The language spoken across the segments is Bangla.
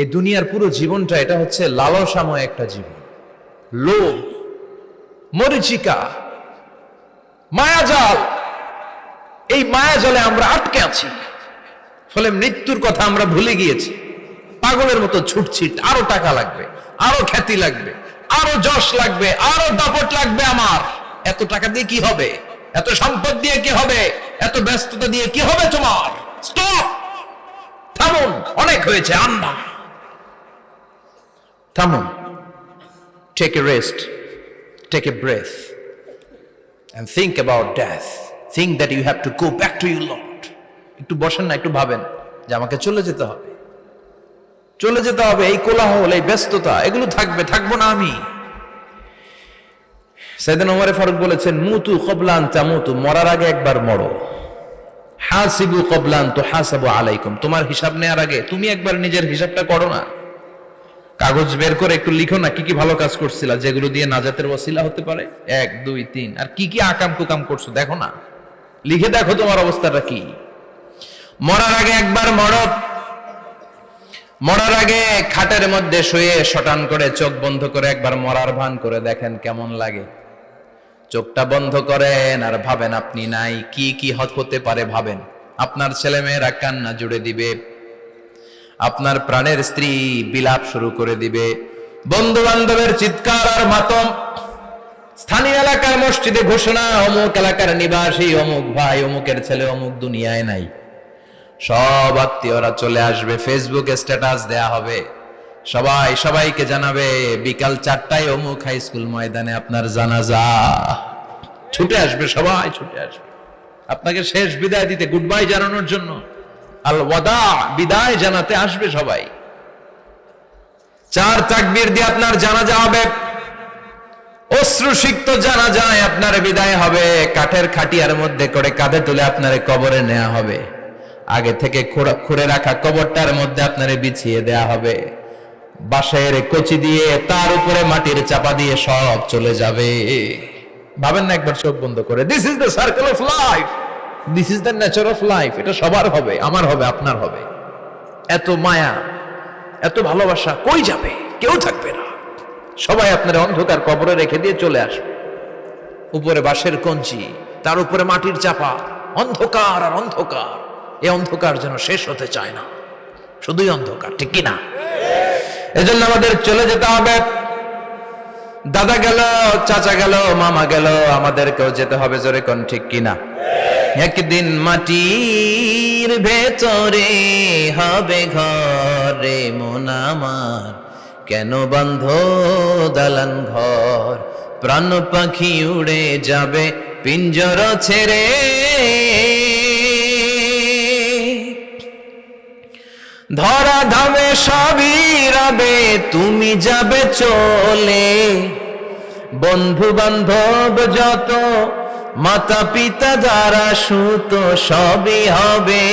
এই দুনিয়ার পুরো জীবনটা এটা হচ্ছে লালসাময় একটা জীবন, লোভ, মরিচিকা, মায়াজাল। এই মায়াজালে আমরা আটকে আছি, ফলে মৃত্যুর কথা আমরা ভুলে গিয়েছি। পাগলের মতো ছুটছি, আরো টাকা লাগবে, আরো খ্যাতি লাগবে, আরো যশ লাগবে, আরো দাপট লাগবে। আমার এত টাকা দিয়ে কি হবে, এত সম্পদ দিয়ে কি হবে, এত ব্যস্ততা দিয়ে কি হবে তোমার? স্টপ, থামুন, অনেক হয়েছে, আন্না, থামুন। Take a rest, take a breath and think about death. Think that you have to go back to your Lord. একটু বসেন না, একটু ভাবেন যে আমাকে চলে যেতে হবে, চলে যেতে হবে। এই কোলাহল, এই ব্যস্ততা, এগুলো থাকবে, থাকবো না আমি। সাইয়েদনা ওমর ফারুক বলেছেন, মুতু ক্বাবলা আন তামুতু, মরার আগে একবার মরো। হাসিবু ক্বাবলা আন তুহাসাবু আলাইকুম, তোমার হিসাব নেওয়ার আগে তুমি একবার নিজের হিসাবটা করো না। কাগজ বের করে একটু লিখো না কি কি ভালো কাজ করছিলা, যেগুলো দিয়ে নাজাতের ওসিলা হতে পারে। 1 2 3, আর কি কি আকাম কুকাম করছো দেখো না, লিখে দেখো তোমার অবস্থাটা কি। মরার আগে একবার মরো। মরার আগে খাটের মধ্যে শুয়ে শটান করে চোখ বন্ধ করে একবার মরার ভান করে দেখেন কেমন লাগে। চোখটা বন্ধ করেন আর ভাবেন আপনি নাই, কি কি হতে পারে ভাবেন। আপনার ছেলেমেয়েরা কান্না জুড়ে দিবে, আপনার প্রাণের স্ত্রী বিলাপ শুরু করে দিবে, বন্ধু বান্ধবের চিৎকার আর মাতম, স্থানীয় এলাকার মসজিদে ঘোষণা, অমুক এলাকার নিবাসী অমুক ভাই অমুকের ছেলে অমুক দুনিয়ায় নাই। সব আত্মীয়রা চলে আসবে, ফেসবুকে স্ট্যাটাস দেয়া হবে, সবাই সবাইকে জানাবে বিকাল 4টায় অমুক হাই স্কুল ময়দানে আপনার জানাজা। ছুটে আসবে, সবাই ছুটে আসবে আপনাকে শেষ বিদায় দিতে, গুড বাই জানানোর জন্য, আল ওয়াদা, বিদায় জানাতে আসবে সবাই। 4 তাকবীর দিয়ে আপনার জানাজা হবে, অশ্রুসিক্ত জানাজায় আপনার বিদায় হবে। কাঠের খাটিয়ার মধ্যে করে কাঁধে তুলে আপনারে কবরে নেওয়া হবে। আগে থেকে খুঁড়ে রাখা কবরটার মধ্যে আপনারে বিছিয়ে দেয়া হবে। বাঁশের কচি দিয়ে তার উপরে মাটির চাপা দিয়ে সব চলে যাবে। ভাবেন না একবার চোখ বন্ধ করে, this is the circle of life, this is the nature of life. এটা সবার হবে, আমার হবে, আপনার হবে। এত মায়া, এত ভালোবাসা কই যাবে? কেউ থাকবে না, সবাই আপনার অন্ধকার কবরে রেখে দিয়ে চলে আসবে। উপরে বাঁশের কঞ্চি, তার উপরে মাটির চাপা, অন্ধকার আর অন্ধকার। এই অন্ধকার যেন শেষ হতে চায় না, শুধুই অন্ধকার, ঠিক কিনা? এজন্য আমাদের চলে যেতে হবে। দাদা গেল, চাচা গেল, মামা গেল, আমাদেরকেও যেতে হবে, জোরে কোন ঠিক কিনা? একদিন মাটির ভেতরে হবে ঘরে মন আমার, কেন বন্ধ দালান ঘর, প্রাণ পাখি উড়ে যাবে পিঞ্জর ছেড়ে। ধরা ধামে সবই রবে, তুমি যাবে চলে, বন্ধু বান্ধব যত, মাতা পিতা যারা সুত, সবই হবে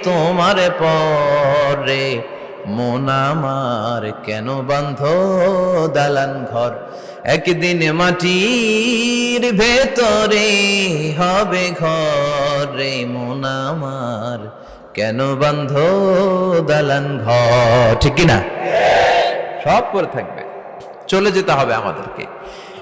তোমার পরে মন আমার, কেন বান্ধ দালান ঘর। একদিন মাটির ভেতরে হবে ঘরে মন আমার, কেন বান্ধ দালান ঘর, ঠিক কিনা? সব করে থাকবে, চলে যেতে হবে আমাদেরকে।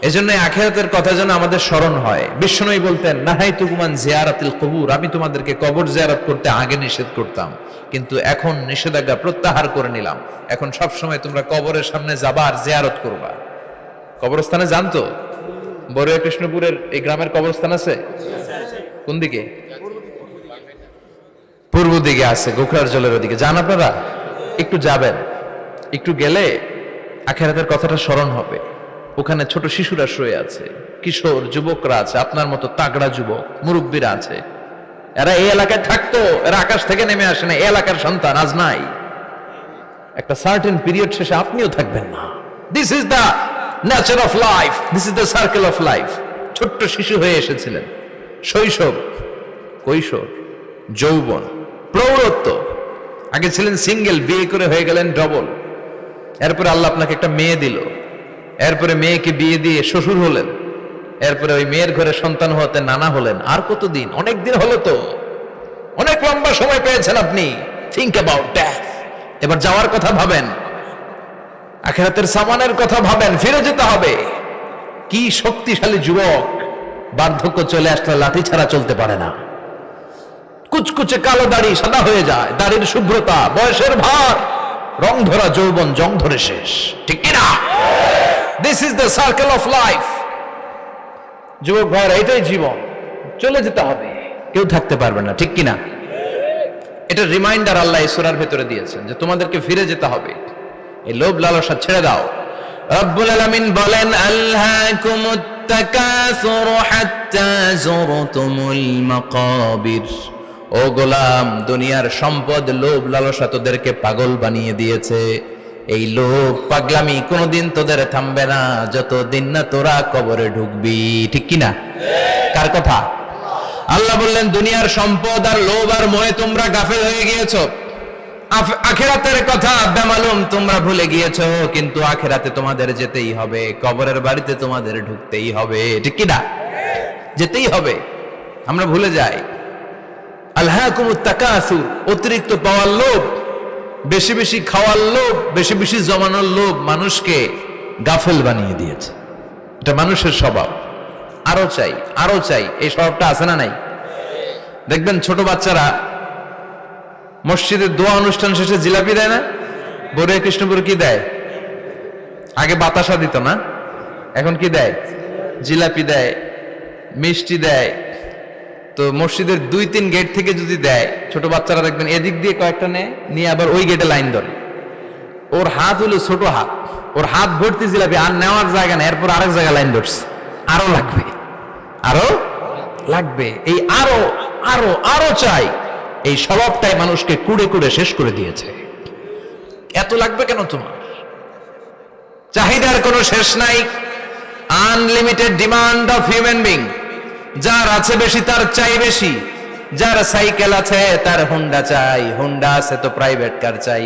এজন্য আখিরাতের কথা যেন আমাদের স্মরণ হয়। বিশ্বনবী বলতেন, নাহাইতুকুম আন জিয়ারাতিল কুবুর, আমি তোমাদেরকে কবর জিয়ারত করতে আগে নিষেধ করতাম, কিন্তু এখন নিষেধাজ্ঞা প্রত্যাহার করে নিলাম। এখন সব সময় তোমরা কবরের সামনে যাবা আর জিয়ারত করবা। কবরস্থানে জানতো বড়ুয়া কৃষ্ণপুরের এই গ্রামের কবরস্থান আছে কোন দিকে? পূর্ব দিকে আছে, গোখরার জলের ওদিকে। যান আপনারা, একটু যাবেন, একটু গেলে আখিরাতের কথাটা স্মরণ হবে। ওখানে ছোট শিশুরা শুয়ে আছে, কিশোর যুবকরা আছে, আপনার মতো তাগড়া যুবক, মুরব্বীরা আছে। এরা এই এলাকায় থাকতো, এরা আকাশ থেকে নেমে আসে না, এই এলাকার সন্তান, আজ নাই। একটা সার্টেন পিরিয়ড শেষে আপনিও থাকবেন না। This is the nature of life, this is the circle of life. ছোট্ট শিশু হয়ে এসেছিলেন, শৈশব, কৈশোর, যৌবন, প্রৌঢ়ত্ব। আগে ছিলেন সিঙ্গেল, বিয়ে করে হয়ে গেলেন ডবল। এরপরে আল্লাহ আপনাকে একটা মেয়ে দিল, এরপরে মেয়েকে বিয়ে দিয়ে শ্বশুর হলেন, এরপরে ওই মেয়ের ঘরে সন্তান হতে নানা হলেন। আর কতদিন? অনেক দিন হলো তো, অনেক লম্বা সময় পেয়েছেন আপনি। Think about death. এবার যাওয়ার কথা ভাবেন। আখিরাতের সামানের কথা ভাবেন, ফিরে যেতে হবে। কি শক্তিশালী যুবক, বার্ধক্য চলে আসলে লাঠি ছাড়া চলতে পারে না। কুচকুচে কালো দাড়ি সাদা হয়ে যায়, দাড়ির শুভ্রতা, বয়সের ভার, রং ধরা যৌবন জং ধরে শেষ, ঠিক কিনা? This is the circle of life. যুবক ভাইরা, এটাই জীবন, চলে যেতে হবে, কেউ থাকতে পারবে না, ঠিক কিনা? এটা রিমাইন্ডার আল্লাহ এই সূরার ভেতরে দিয়েছেন যে তোমাদেরকে ফিরে যেতে হবে, এই লোভ লালসা ছেড়ে দাও। রব্বুল আলামিন বলেন, আলহাকুমুত তাকাসুর হাত্তা যুরতুমুল মাকাবির। ও গোলাম, দুনিয়ার সম্পদ, লোভ লালসা তোদেরকে পাগল বানিয়ে দিয়েছে। এই লোভ পাগলামি কোনোদিন তোদের থামবে না যতদিন না তোরা কবরে ঢুকবি, ঠিক কিনা? কার কথা? আল্লাহ বললেন, দুনিয়ার সম্পদ আর লোভ আর মোহে তোমরা গাফেল হয়ে গিয়েছো। আখিরাতের কথা বেমালুম তোমরা ভুলে গিয়েছো, কিন্তু আখিরাতে তোমাদের যেতেই হবে, কবরের বাড়িতে তোমাদের ঢুকতেই হবে, ঠিক কিনা? যেতেই হবে, আমরা ভুলে যাই। আলহাকুমুত তাকাসুর, অতিরিক্ত পাওয়ার লোভ, বেশি বেশি খাওয়ার লোভ, বেশি বেশি জমানোর লোভ মানুষকে গাফেল বানিয়ে দিয়েছে। এটা মানুষের স্বভাব, আরো চাই আরো চাই, এই স্বভাবটা আছে না নাই? দেখবেন ছোট বাচ্চারা মসজিদের দোয়া অনুষ্ঠান শেষে জিলাপি দেয় না? বড়ে কৃষ্ণপুর কি দেয়? আগে বাতাসা দিত না, এখন কি দেয়? জিলাপি দেয়, মিষ্টি দেয়। তো মসজিদের 2-3 গেট থেকে যদি দেয়, ছোট বাচ্চারা দেখবেন এদিক দিয়ে কয়েকটা নিয়ে আবার ওই গেটে লাইন ধরে। ওর হাত হলো ছোট হাত, ওর হাত ভর্তি জিলাপি, আর নেওয়ার জায়গা না, এরপর আরেক জায়গায় লাইন ধরছে, আরো লাগবে, আরো লাগবে, এই আরো আরো আরো চাই। এই স্বভাবটাই মানুষকে কুড়ে কুড়ে শেষ করে দিয়েছে। এত লাগবে কেন তোমার? চাহিদার কোনো শেষ নাই, unlimited demand of human being. যার আছে বেশি তার চাই বেশি, যার সাইকেল আছে তার হুন্ডা চাই, হুন্ডা আছে তো প্রাইভেট কার চাই,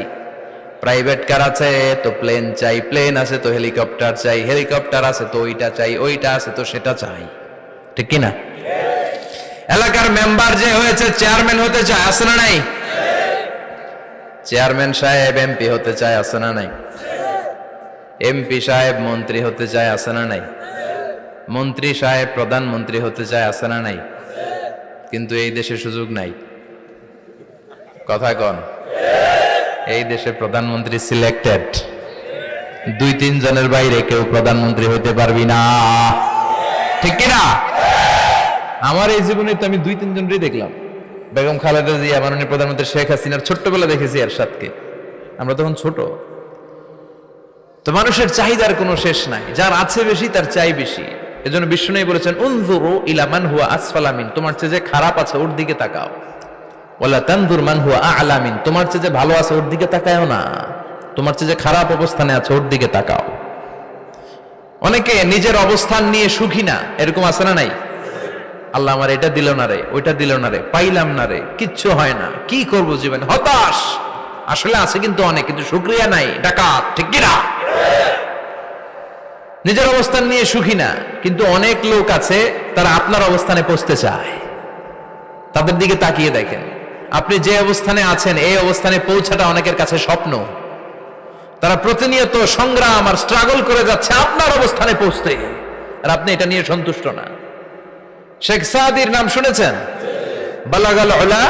প্রাইভেট কার আছে তো প্লেন চাই, প্লেন আছে তো হেলিকপ্টার চাই, হেলিকপ্টার আছে তো ওইটা চাই, ওইটা আছে তো সেটা চাই, ঠিক কিনা? এলাকার মেম্বার যে হয়েছে চেয়ারম্যান হতে চায়, আছে না নাই? চেয়ারম্যান সাহেব এমপি হতে চায়, আছে না নাই? এমপি সাহেব মন্ত্রী হতে চায়, আছে না নাই? মন্ত্রী সাহেব প্রধানমন্ত্রী হতে চায়, আছে না নাই? কিন্তু এই দেশে সুযোগ নাই, কথা কন। এই দেশে প্রধানমন্ত্রী সিলেক্টেড, 2-3 জনের বাইরে কেউ প্রধানমন্ত্রী হতে পারবি না, ঠিক কিনা? আমার এই জীবনে তো আমি 2-3 জনই দেখলাম। বেগম খালেদা জিয়া, মাননীয় প্রধানমন্ত্রী শেখ হাসিনার ছোট্টবেলা দেখেছি এরশাদকে, আমরা তখন ছোট। তো মানুষের চাহিদার কোনো শেষ নাই, যার আছে বেশি তার চাই বেশি। এজন্য বিষ্ণু বলেছেন, উনজুরু ইলা মান হুয়া আসফালা মিন, তোমার চেয়ে যে খারাপ আছে ওর দিকে তাকাও। ওয়ালা তানজুর মান হুয়া আ'লা মিন, তোমার চেয়ে যে ভালো আছে ওর দিকে তাকায়ও না, তোমার চেয়ে যে খারাপ অবস্থানে আছে ওর দিকে তাকাও। অনেকে নিজের অবস্থান নিয়ে সুখী না, এরকম আছে না নাই? আল্লাহ আমার এটা দিল না রে, ওইটা দিল না রে, পাইলাম না রে, কিচ্ছু হয় না, কি করব জীবনে, হতাশ। আসলে আছে কিন্তু অনেক, কিন্তু শুকরিয়া নাই, ডাকাত, ঠিক কিনা? নিজের অবস্থান নিয়ে সুখী না, কিন্তু অনেক লোক আছে তারা আপনার অবস্থানে পৌঁছতে চায়। তাদের দিকে তাকিয়ে দেখেন, আপনি যে অবস্থানে আছেন এই অবস্থানে পৌঁছাটা অনেকের কাছে স্বপ্ন। তারা প্রতিনিয়ত সংগ্রাম আর স্ট্রাগল করে যাচ্ছে আপনার অবস্থানে পৌঁছতে, আর আপনি এটা নিয়ে সন্তুষ্ট না। শেখ সাদির নাম শুনেছেন? বালাগাল উলা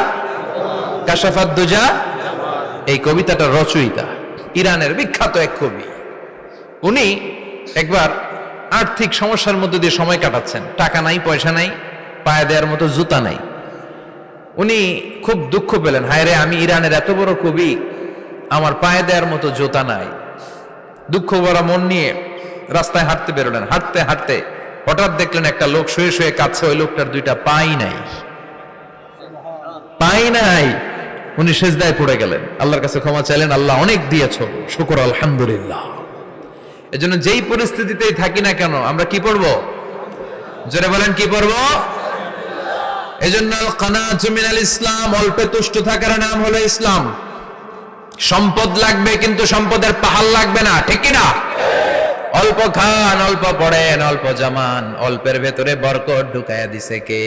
কাশাফাত দুজা, এই কবিতাটার রচয়িতা ইরানের বিখ্যাত এক কবি। উনি একবার আর্থিক সমস্যার মধ্যে দিয়ে সময় কাটাচ্ছেন, টাকা নাই, পয়সা নাই, পায়ে দেওয়ার মতো জুতা নাই। উনি খুব দুঃখ পেলেন, হায় রে, আমি ইরানের এত বড় কবি, আমার পায়ে দেওয়ার মতো জুতা নাই। দুঃখ ভরা মন নিয়ে রাস্তায় হাঁটতে বেরোলেন। হাঁটতে হাঁটতে হঠাৎ দেখলেন একটা লোক শুয়ে শুয়ে কাঁদছে, ওই লোকটার 2টা পাই নাই, পাই নাই। উনি সেজদায় পড়ে গেলেন, আল্লাহর কাছে ক্ষমা চাইলেন, আল্লাহ অনেক দিয়েছো, শুকর আলহামদুলিল্লাহ। এজন্য যেই পরিস্থিতিতেই থাকি না কেন আমরা কি পড়বো? জোরে বলেন, কি পড়বো? এজন্য কানাতু মিনাল ইসলাম, অল্পে তুষ্ট থাকার নাম হলো ইসলাম। সম্পদ লাগবে কিন্তু সম্পদের পাহাড় লাগবে না, ঠিক কিনা? অল্প খান, অল্প পড়েন, অল্প জমান, অল্পের ভেতরে বরকত ঢুকায়া দিছে কে?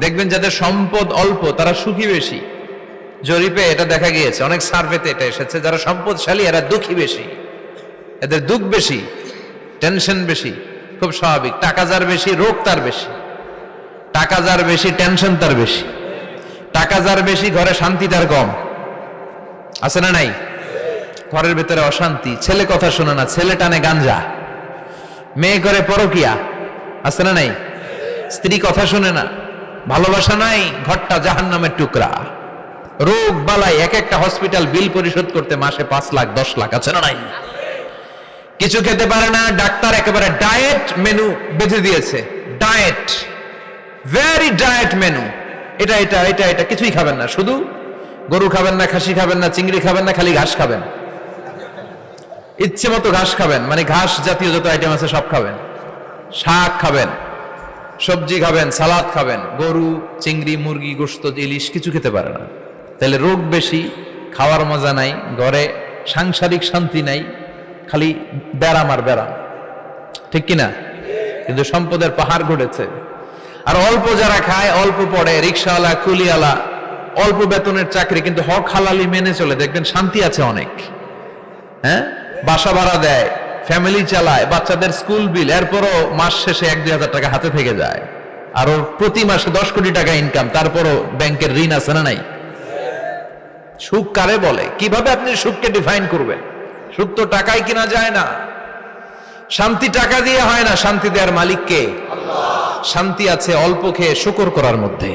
দেখবেন যাদের সম্পদ অল্প তারা সুখী বেশি। জরিপে এটা দেখা গিয়েছে, অনেক সার্ভেতে এটা এসেছে, যারা সম্পদশালী এরা দুঃখী বেশি। এদের দুঃখ বেশি, টেনশন বেশি, খুব স্বাভাবিক। টাকা যার বেশি, রোগ তার বেশি। টাকা যার বেশি, টেনশন তার বেশি। টাকা যার বেশি, ঘরে শান্তি তার কম। আছে না নাই? ঘরের ভিতরে অশান্তি, ছেলে কথা শোনে না, ছেলে টানে গাঞ্জা, মেয়ে করে পরকিয়া। আছে না নাই? স্ত্রী কথা শোনে না, ভালোবাসা নাই, ঘরটা জাহান্নামের টুকরা। রোগ বালাই, এক একটা হসপিটাল বিল পরিশোধ করতে মাসে 5 লাখ 10 লাখ। আছে না নাই? কিছু খেতে পারে না, ডাক্তার একেবারে ডায়েট মেনু বেঁধে দিয়েছে। Diet, very diet menu. এটা এটা এটা এটা কিছুই খাবেন না, শুধু গরু খাবেন না, খাসি খাবেন না, চিংড়ি খাবেন না, খালি ঘাস খাবেন। ইচ্ছে মতো ঘাস খাবেন, মানে ঘাস জাতীয় যত আইটেম আছে সব খাবেন। শাক খাবেন, সবজি খাবেন, সালাদ খাবেন। গরু, চিংড়ি, মুরগি, গোশত, ইলিশ কিছু খেতে পারে না। তাহলে রোগ বেশি, খাওয়ার মজা নাই, ঘরে সাংসারিক শান্তি নাই, খালি ব্যারাম আর ব্যারাম। ঠিক কিনা? কিন্তু সম্পদের পাহাড় ঘটেছে। আর অল্প যারা খায়, অল্প পড়ে, রিক্সাওয়ালা, কুলিওয়ালা, অল্প বেতনের চাকরি, কিন্তু হক হালালি মেনে চলে, দেখবেন শান্তি আছে অনেক। হ্যাঁ, বাসা ভাড়া দেয়, ফ্যামিলি চালায়, বাচ্চাদের স্কুল বিল, এরপরও মাস শেষে 1-2 হাজার টাকা হাতে থেকে যায়। আর ওর প্রতি মাসে 10 কোটি টাকা ইনকাম, তারপরও ব্যাংকের ঋণ আছে না নাই? সুখ কারে বলে? কিভাবে আপনি সুখকে ডিফাইন করবেন? সুখ তো টাকায় কিনা যায় না। শান্তি টাকা দিয়ে হয় না, শান্তি দেওয়ার মালিক কে? শান্তি আছে অল্প খেয়ে শুকর করার মধ্যে,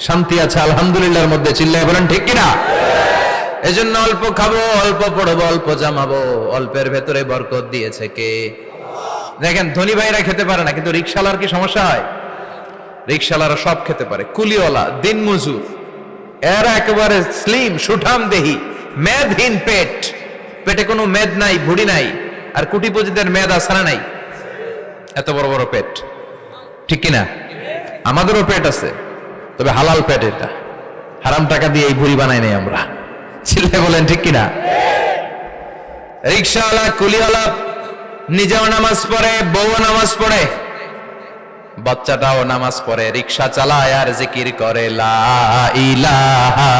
শান্তি আছে আলহামদুলিল্লাহর মধ্যে। চিল্লায় বলেন ঠিক কিনা? এজন্য অল্প খাবো, অল্প পড়বো, অল্প জামাবো, অল্পের ভেতরে বরকত দিয়েছে কে? দেখেন, ধনী ভাইরা খেতে পারে না, কিন্তু রিক্সাওয়ালার কি সমস্যা হয়? রিক্সাওয়ালারা সব খেতে পারে। কুলিওয়ালা, দিন মজুর, এরা একেবারে স্লিম, সুঠাম দেহি, মেদহীন পেট, পেটে কোনো মেদ নাই, ভুড়ি নাই। আর কোটিপতিদের মেদ আছে না নাই? এত বড় বড় পেট। ঠিক কিনা? আমাদেরও পেট আছে, তবে হালাল পেট। এটা হারাম টাকা দিয়ে এই ভুড়ি বানাই নাই আমরা। চিল্লায় বলেন ঠিক কিনা? রিক্সাওয়ালা, কুলিওয়ালা নিজেও নামাজ পড়ে, বউ নামাজ পড়ে, বাচ্চাটাও নামাজ পড়ে, রিক্সা চালায় আর জিকির করে লা ইলাহা